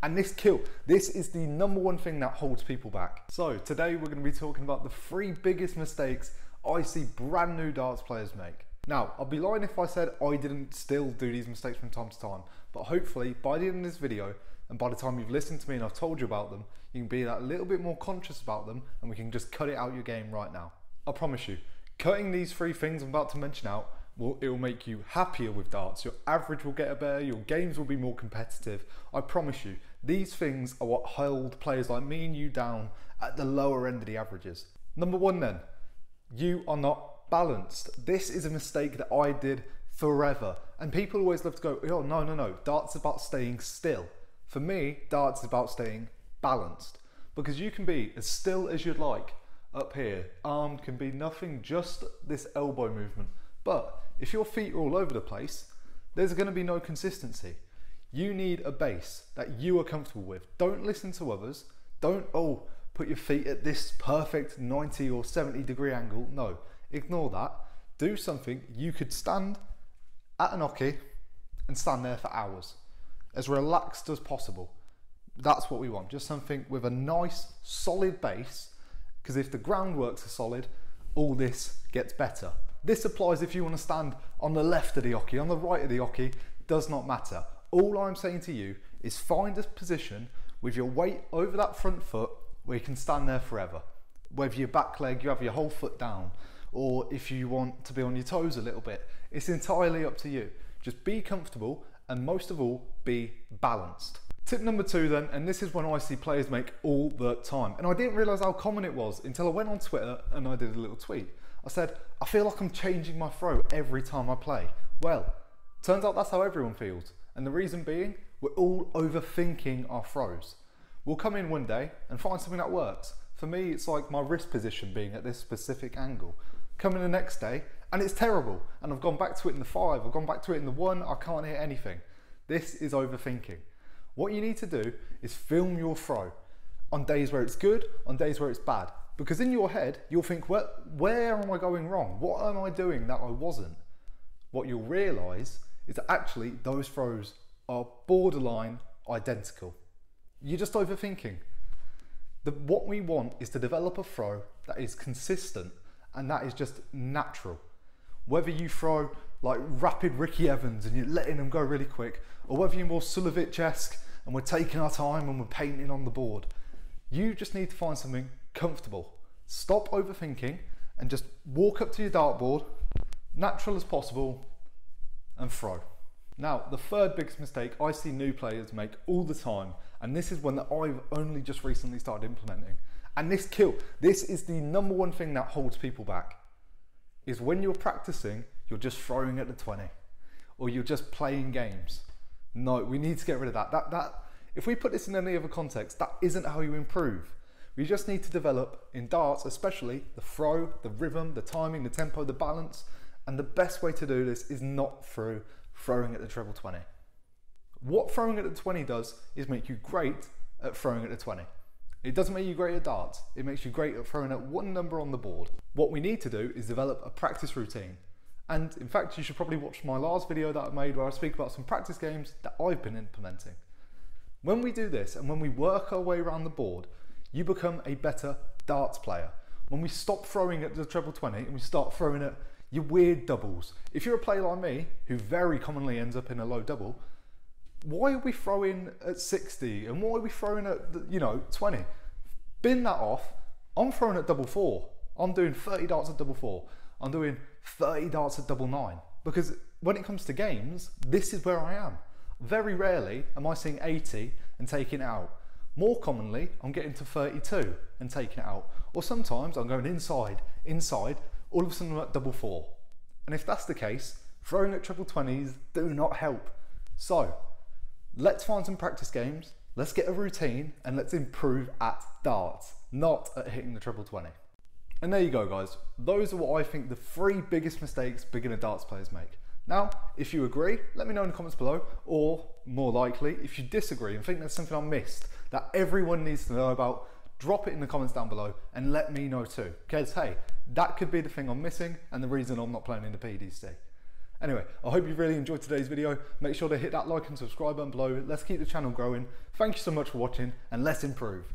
And this is the number one thing that holds people back. So today we're going to be talking about the 3 biggest mistakes I see brand new darts players make. Now, I'd be lying if I said I didn't still do these mistakes from time to time, but hopefully by the end of this video, and by the time you've listened to me and I've told you about them, you can be that little bit more conscious about them and we can just cut it out your game right now. I promise you, cutting these 3 things I'm about to mention out, it will make you happier with darts. Your average will get better, your games will be more competitive. I promise you, these things are what hold players like me and you down at the lower end of the averages. Number 1 then, you are not balanced. This is a mistake that I did forever. And people always love to go, oh no, darts is about staying still. For me, darts is about staying balanced. Because you can be as still as you'd like up here. Arm can be nothing, just this elbow movement. But if your feet are all over the place, there's going to be no consistency. You need a base that you are comfortable with. Don't listen to others. Don't, put your feet at this perfect 90 or 70 degree angle. No, ignore that. Do something you could stand at an oche and stand there for hours. As relaxed as possible. That's what we want. Just something with a nice, solid base. Because if the groundworks are solid, all this gets better. This applies if you want to stand on the left of the oche, on the right of the oche, does not matter. All I'm saying to you is find a position with your weight over that front foot where you can stand there forever. Whether your back leg, you have your whole foot down, or if you want to be on your toes a little bit, it's entirely up to you. Just be comfortable and most of all, be balanced. Tip number 2 then, and this is one I see players make all the time. And I didn't realise how common it was until I went on Twitter and I did a little tweet. I said, I feel like I'm changing my throw every time I play. Well, turns out that's how everyone feels. And the reason being, we're all overthinking our throws. We'll come in one day and find something that works. For me, it's like my wrist position being at this specific angle. Come in the next day and it's terrible. And I've gone back to it in the 5, I've gone back to it in the 1, I can't hit anything. This is overthinking. What you need to do is film your throw on days where it's good, on days where it's bad. Because in your head, you'll think, well, where am I going wrong? What am I doing that I wasn't? What you'll realise is that actually those throws are borderline identical. You're just overthinking. What we want is to develop a throw that is consistent and that is just natural. Whether you throw like rapid Ricky Evans and you're letting them go really quick, or whether you're more Sulovic-esque and we're taking our time and we're painting on the board, you just need to find something comfortable. Stop overthinking and just walk up to your dartboard, natural as possible, and throw. Now, the 3rd biggest mistake I see new players make all the time, and this is one that I've only just recently started implementing, and this is the number 1 thing that holds people back, is when you're practicing, you're just throwing at the 20, or you're just playing games. No, we need to get rid of that. If we put this in any other context, that isn't how you improve. We just need to develop, in darts especially, the throw, the rhythm, the timing, the tempo, the balance, and the best way to do this is not through throwing at the treble 20. What throwing at the 20 does is make you great at throwing at the 20. It doesn't make you great at darts, it makes you great at throwing at one number on the board. What we need to do is develop a practice routine. And in fact, you should probably watch my last video that I made where I speak about some practice games that I've been implementing. When we do this and when we work our way around the board, you become a better darts player. When we stop throwing at the treble 20 and we start throwing at your weird doubles. If you're a player like me, who very commonly ends up in a low double, why are we throwing at 60 and why are we throwing at 20? Bin that off. I'm throwing at double 4. I'm doing 30 darts at double 4. I'm doing 30 darts at double 9. Because when it comes to games, this is where I am. Very rarely am I seeing 80 and taking it out. More commonly, I'm getting to 32 and taking it out. Or sometimes I'm going inside, all of a sudden I'm at double 4. And if that's the case, throwing at treble 20s do not help. So, let's find some practice games, let's get a routine, and let's improve at darts, not at hitting the treble 20. And there you go guys, those are what I think the 3 biggest mistakes beginner darts players make. Now, if you agree, let me know in the comments below, or more likely, if you disagree and think there's something I missed that everyone needs to know about, drop it in the comments down below and let me know too. Because hey, that could be the thing I'm missing and the reason I'm not playing in the PDC. Anyway, I hope you really enjoyed today's video. Make sure to hit that like and subscribe button below. Let's keep the channel growing. Thank you so much for watching, and let's improve.